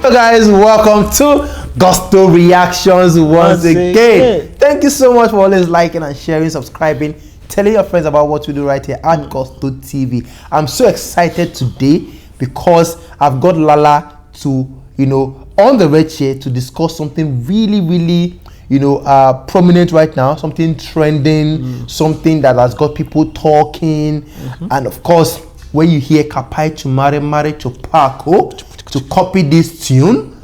Hello guys, welcome to Gusto Reactions once again. Thank you so much for always liking and sharing, subscribing, telling your friends about what we do right here at Gusto TV. I'm so excited today because I've got Lala to, on the red chair to discuss something really, prominent right now, something trending, something that has got people talking, and of course, when you hear Cuppy to marry to Paco to copy this tune,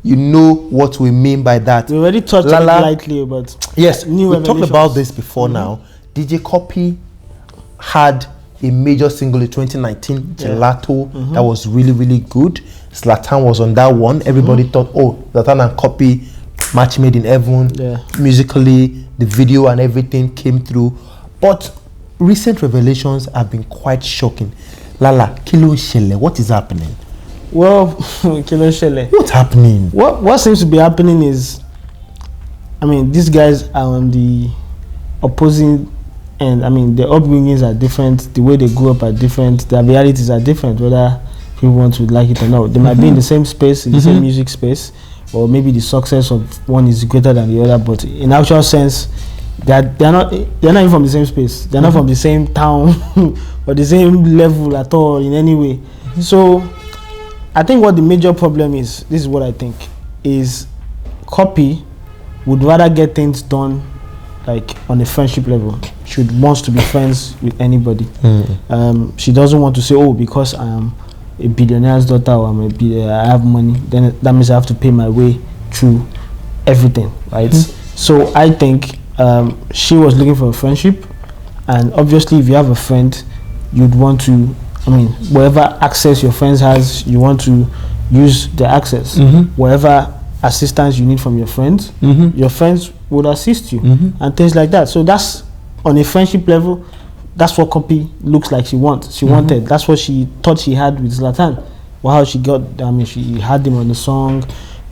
you know what we mean by that. We already touched on it lightly, but yes, we talked about this before. Now DJ Cuppy had a major single in 2019, Gelato, that was really good. Zlatan was on that one. Everybody thought, oh, Zlatan and Cuppy, match made in heaven. Musically, the video and everything came through, but recent revelations have been quite shocking. Lala, Kilo Shele, what is happening? Well, Kilo Shele, what's happening? What seems to be happening is, these guys are on the opposing end. Their upbringings are different. The way they grew up are different. Their realities are different. Whether people want to like it or not, they might be in the same space, in the same music space, or maybe the success of one is greater than the other. But in actual sense, they're not even from the same space. They're not from the same town or the same level at all in any way. So I think what the major problem is, this is what I think, is Cuppy would rather get things done like on a friendship level. She wants to be friends with anybody. She doesn't want to say, oh, because I am a billionaire's daughter or I have money, then that means I have to pay my way through everything, right? So I think she was looking for a friendship, and obviously if you have a friend, you'd want to, whatever access your friends has, you want to use the access. Whatever assistance you need from your friends, your friends would assist you, and things like that. So that's on a friendship level. That's what Cuppy looks like she wants. She wanted. That's what she thought she had with Zlatan. Well, how she got, she had him on the song,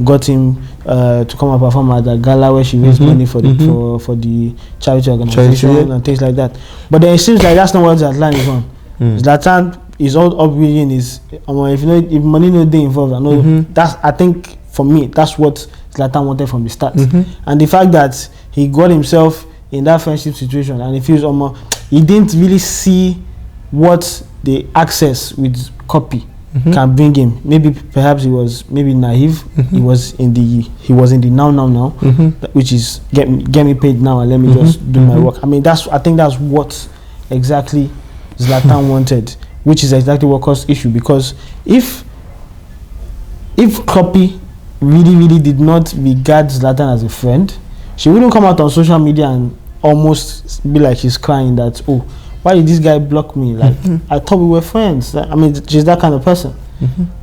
got him to come and perform at the gala where she raised money for the charity organization and things like that. But then it seems like that's not what Zlatan is on. Zlatan is all upbringing is if money no day involved. I think for me that's what Zlatan wanted from the start. And the fact that he got himself in that friendship situation and he feels he didn't really see what the access with Cuppy can bring him. Perhaps he was naive. He was in the now, which is get me paid now and let me just do my work. I think that's what exactly Zlatan wanted, which is exactly what caused issue. Because if Cuppy really did not regard Zlatan as a friend, she wouldn't come out on social media and almost be like she's crying that, oh, why did this guy block me? Like, I thought we were friends. She's that kind of person.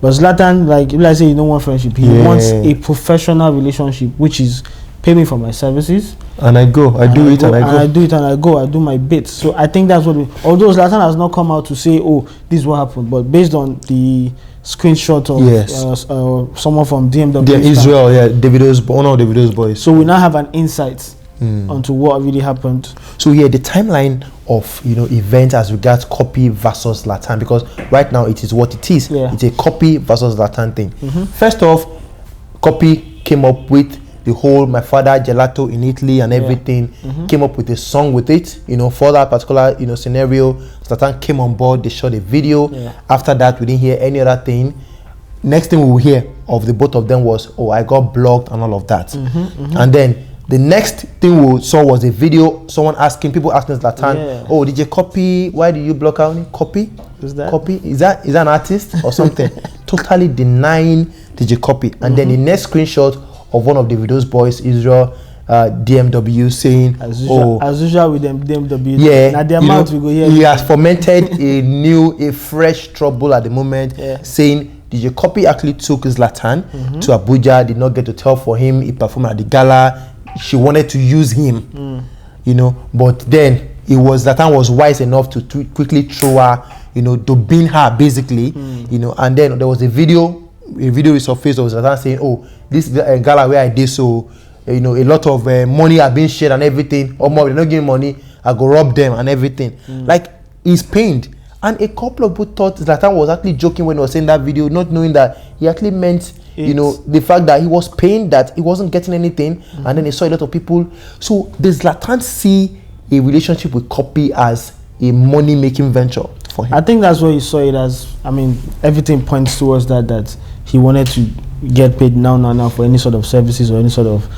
But Zlatan, like I say, you don't want friendship. He wants a professional relationship, which is pay me for my services. And I do it and I do my bits. So I think that's what although Zlatan has not come out to say, oh, this is what happened, but based on the screenshot of someone from DMW Israel, Davido's one of Davido's boys. So we now have an insight onto what really happened. So the timeline of events as regards Cuppy versus Zlatan, because right now it is what it is. It's a Cuppy versus Zlatan thing. First off, Cuppy came up with the whole my father gelato in Italy and everything, came up with a song with it, for that particular scenario. Zlatan came on board, they shot a video. After that we didn't hear any other thing. Next thing we will hear of the both of them was, oh, I got blocked and all of that. And then the next thing we saw was a video, people asking Zlatan, oh, DJ Cuppy, why did you block out Cuppy? Who's that? Cuppy, is that an artist or something? Totally denying DJ Cuppy. And then the next screenshot of one of Davido's boys, Israel, DMW, saying, as usual with them DMW, he has fomented a fresh trouble at the moment, saying DJ Cuppy actually took Zlatan to Abuja, did not get to tell for him, he performed at the gala. She wanted to use him, but then Zlatan was wise enough to quickly throw her, to bin her basically, and then there was a video is surfaced of Zlatan saying, oh, this gala where I did so, a lot of money are being shared and everything, or more, they're not giving money, I go rob them and everything. Like, he's pained. And a couple of people thought Zlatan was actually joking when he was saying that video, not knowing that he actually meant you know, the fact that he was paying that he wasn't getting anything, and then he saw a lot of people. So does Zlatan see a relationship with Cuppy as a money-making venture for him? I think that's what he saw it as. I mean, everything points towards that he wanted to get paid now for any sort of services or any sort of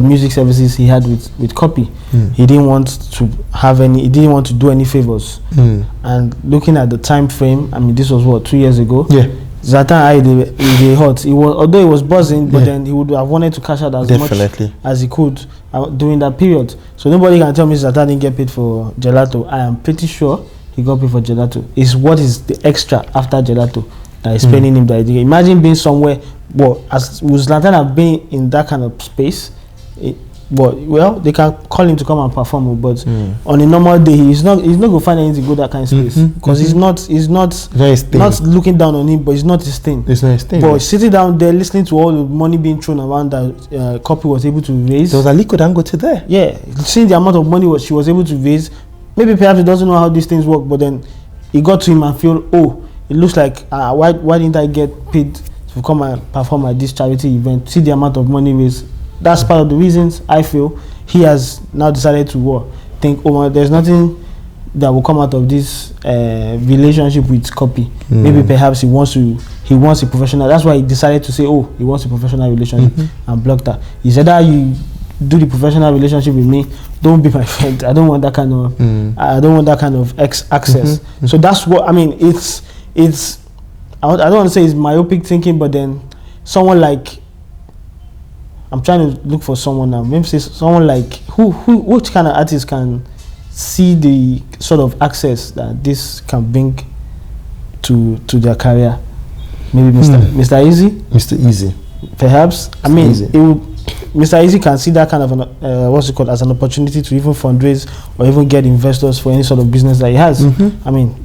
music services he had with Cuppy. He didn't want to have any. He didn't want to do any favors. And looking at the time frame, I mean, this was what, 2 years ago. Yeah. Zlatan eyed the hot. He was, although he was buzzing, but then he would have wanted to cash out as much as he could during that period. So nobody can tell me Zlatan didn't get paid for Gelato. I am pretty sure he got paid for Gelato. It's what is the extra after Gelato that is paying him that idea. Imagine being somewhere. Well, as would Zlatan have been in that kind of space? Well, they can call him to come and perform, but on a normal day, he's not going to find anything to go that kind of space because he's not looking down on him, but it's not his thing. It's not his thing. But sitting down there listening to all the money being thrown around that Cuppy was able to raise. There was a liquid angle to there. Yeah, seeing the amount of money she was able to raise, maybe perhaps he doesn't know how these things work, but then he got to him and feel, oh, it looks like why didn't I get paid to come and perform at this charity event? See the amount of money raised. That's part of the reasons I feel he has now decided to think, oh, there's nothing that will come out of this relationship with Cuppy. Maybe perhaps he wants a professional. That's why he decided to say, oh, he wants a professional relationship and blocked that. He said that you do the professional relationship with me, don't be my friend. I don't want that kind of I don't want that kind of access. So that's what I mean. It's I don't want to say it's myopic thinking, but then someone like, I'm trying to look for someone now. Maybe say someone like which kind of artist can see the sort of access that this can bring to their career. Maybe Mr. Easy. Mr. Easy. Perhaps. I mean, Mr. Easy can see that kind of what's it called, as an opportunity to even fundraise or even get investors for any sort of business that he has. I mean,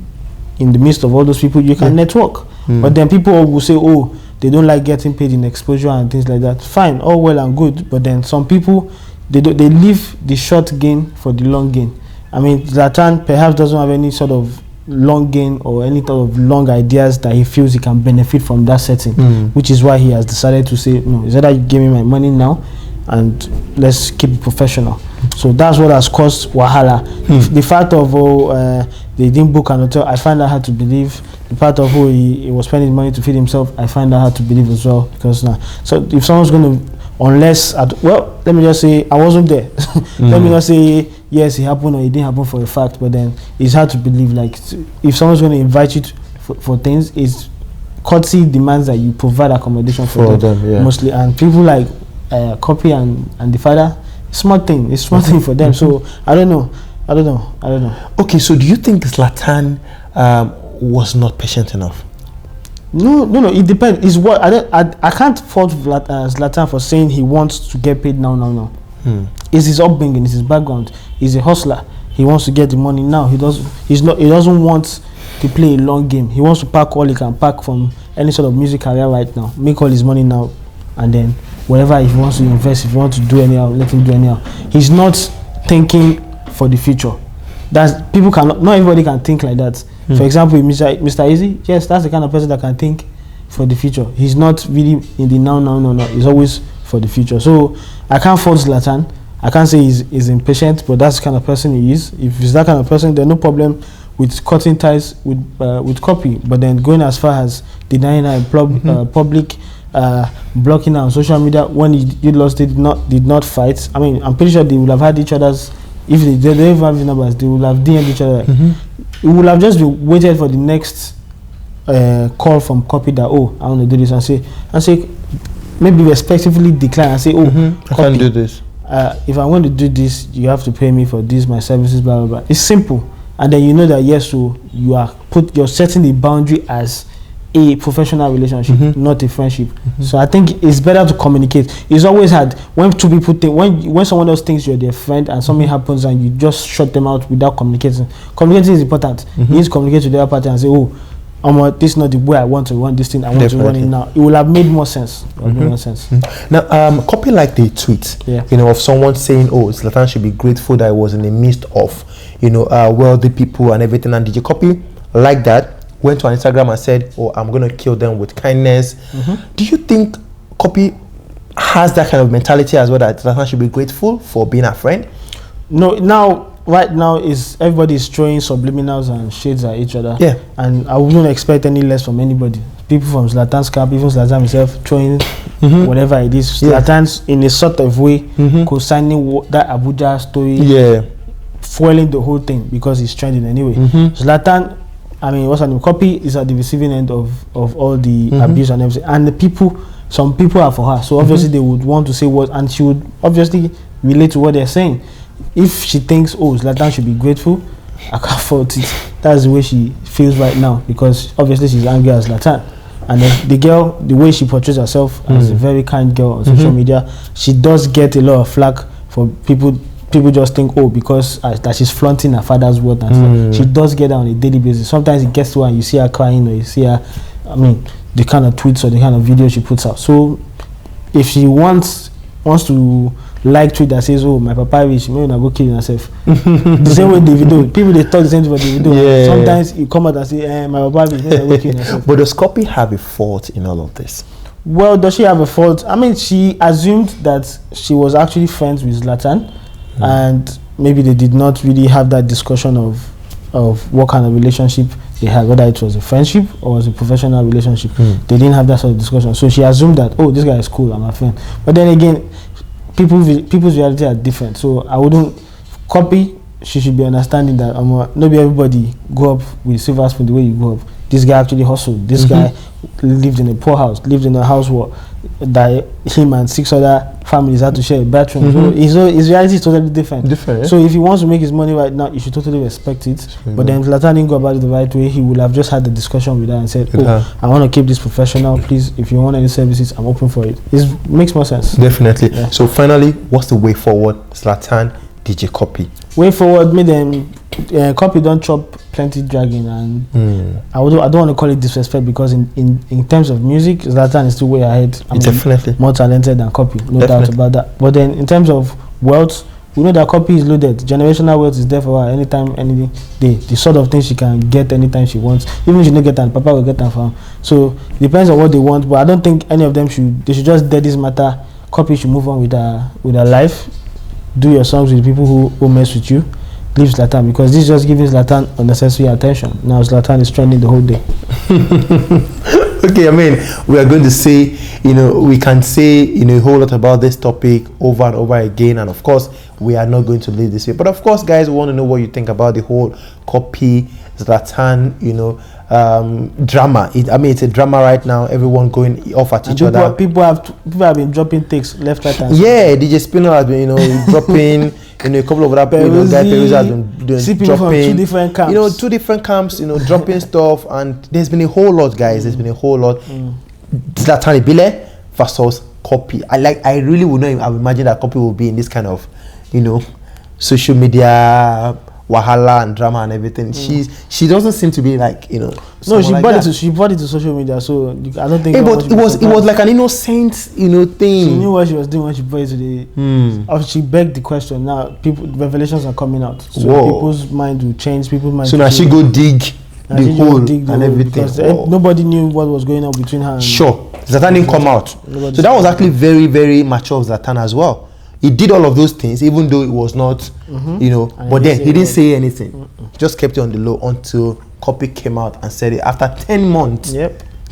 in the midst of all those people, you can network. But then people will say, oh, they don't like getting paid in exposure and things like that. Fine, all well and good, but then some people, they leave the short gain for the long gain. I mean, Zlatan perhaps doesn't have any sort of long gain or any sort of long ideas that he feels he can benefit from that setting, which is why he has decided to say, no, is that you give me my money now and let's keep it professional. So that's what has caused wahala. The fact of they didn't book an hotel, I find that hard to believe. The part of he was spending money to feed himself, I find that hard to believe as well. Because now, so if someone's going to, let me just say I wasn't there. Let me not say yes, it happened or it didn't happen for a fact. But then it's hard to believe. Like if someone's going to invite you for things, it's courtesy demands that you provide accommodation for them mostly. And people like Cuppy and the father, it's small thing for them. So I don't know. Okay, so do you think Zlatan was not patient enough? No. It depends. It's what I can't fault Zlatan for saying he wants to get paid now. It's his upbringing. It's his background. He's a hustler. He wants to get the money now. He doesn't want to play a long game. He wants to pack all he can pack from any sort of music career right now. Make all his money now, and then whatever if he wants to invest, if he wants to do anyhow, let him do anyhow. He's not thinking for the future. Not everybody can think like that. For example, Mr. Easy, yes, that's the kind of person that can think for the future. He's not really in the now. He's always for the future. So I can't fault Zlatan. I can't say he's impatient, but that's the kind of person he is. If he's that kind of person, there's no problem with cutting ties with Cuppy. But then going as far as denying her in public, blocking her on social media when he lost, did not fight. I mean, I'm pretty sure they would have had each other's. If they don't even have the numbers, they will have DM'd each other. It will have just been waited for the next call from Cuppy that, oh, I want to do this, and say maybe respectively decline and say, oh, I can't do this. If I want to do this, you have to pay me for this, my services, blah blah blah. It's simple, and then you know that yes, so you're setting the boundary as a professional relationship, not a friendship. So I think it's better to communicate. It's always hard when two people think, when someone else thinks you're their friend and something happens and you just shut them out without communicating. Communicating is important. You need to communicate to the other party and say, oh, this is not the way I want to run this thing. I want to run it now. It will have made more sense. Now, Cuppy liked the tweet, of someone saying, oh, Zlatan should be grateful that I was in the midst of, wealthy people and everything. And did you Cuppy like that? went on Instagram and said, "Oh, I'm gonna kill them with kindness." Do you think Cuppy has that kind of mentality as well, that Zlatan should be grateful for being a friend? No, right now is everybody is throwing subliminals and shades at each other. Yeah. And I wouldn't expect any less from anybody. People from Zlatan's camp, even Zlatan himself, throwing whatever it is. Zlatan's in a sort of way co-signing that Abuja story. Yeah. Foiling the whole thing because he's trending anyway. Zlatan, I mean, what's her name? Cuppy is at the receiving end of all the abuse and everything. And the people, some people are for her. So obviously they would want to say what, and she would obviously relate to what they're saying. If she thinks, oh, Zlatan should be grateful, I can't fault it. That's the way she feels right now, because obviously she's angry at Zlatan. And then the girl, the way she portrays herself as a very kind girl on social media, she does get a lot of flack for people. People just think, oh, because that she's flaunting her father's word and stuff. She does get that on a daily basis. Sometimes it gets to her and you see her crying, or you see her, I mean, the kind of tweets or the kind of videos she puts out. So if she wants to like tweet that says, oh, my papa rich, maybe not go kill herself. The same way Davido, people they talk the same thing about Davido. Yeah. Sometimes you come out and say, my papa rich, maybe not go kill herself. But does Cuppy have a fault in all of this? Well, does she have a fault? I mean, she assumed that she was actually friends with Zlatan, and maybe they did not really have that discussion of what kind of relationship they had, whether it was a friendship or was a professional relationship. They didn't have that sort of discussion. So she assumed that, oh, this guy is cool, I'm a friend. But then again, people's reality are different. So I wouldn't Cuppy. She should be understanding that not everybody grew up with silver spoon the way you grew up. This guy actually hustled. This guy lived in a poor house, lived in a house that him and 6 other families had to share a bathroom. So his reality is totally different. Yeah. So if he wants to make his money right now, you should totally respect it. But then if Zlatan didn't go about it the right way, he would have just had the discussion with her and said, oh, I want to keep this professional. Please, if you want any services, I'm open for it. It makes more sense. Definitely. Yeah. So finally, what's the way forward? Zlatan, DJ Cuppy. Way forward, made them Cuppy don't chop plenty dragging, and I don't want to call it disrespect, because in terms of music, Zlatan is still way ahead. Definitely more talented than Cuppy, no doubt about that. But then in terms of wealth, we know that Cuppy is loaded. Generational wealth is there for her anytime, any day. The sort of thing she can get anytime she wants. Even if she don't get that, Papa will get that for her. So it depends on what they want. But I don't think any of them should just dead this matter. Cuppy should move on with her life. Do your songs with people who mess with you. Leave Zlatan, because this is just giving Zlatan unnecessary attention. Now Zlatan is trending the whole day. Okay, I mean, we are going to say, we can say, a whole lot about this topic over and over again. And of course, we are not going to leave this way. But of course, guys, we want to know what you think about the whole Cuppy, Zlatan, drama. It's a drama right now. Everyone going off at each other. People have been dropping takes left, right, and yeah, DJ Spinner has been, dropping. A couple of other people, guy Peruzzi has been dropping from 2 different camps. 2 different camps, dropping stuff, and there's been a whole lot, guys. There's been a whole lot. Zlatan Ibile versus Cuppy. I really would not have imagined that Cuppy will be in this kind of, social media wahala and drama and everything. She doesn't seem to be like, no, she brought it to social media, so I don't think but it was like an innocent thing. She knew what she was doing when she brought it to the she begged the question. Now revelations are coming out, so people's mind will change. So now she go dig the hole and everything, because nobody knew what was going on between her and Zlatan didn't come out. So that was actually very, very mature of Zlatan as well. He did all of those things, even though it was not, but then he didn't say anything. Just kept it on the low until Cuppy came out and said it after 10 months.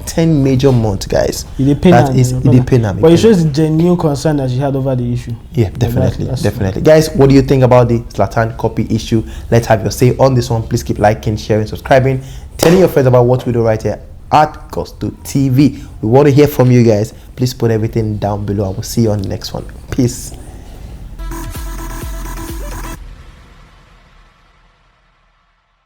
10 major months, guys. But it shows the genuine concern that she had over the issue. Yeah, definitely. Guys, what do you think about the Zlatan Cuppy issue? Let's have your say on this one. Please keep liking, sharing, subscribing, telling your friends about what we do right here at Gusto TV. We want to hear from you guys. Please put everything down below. I will see you on the next one. Peace.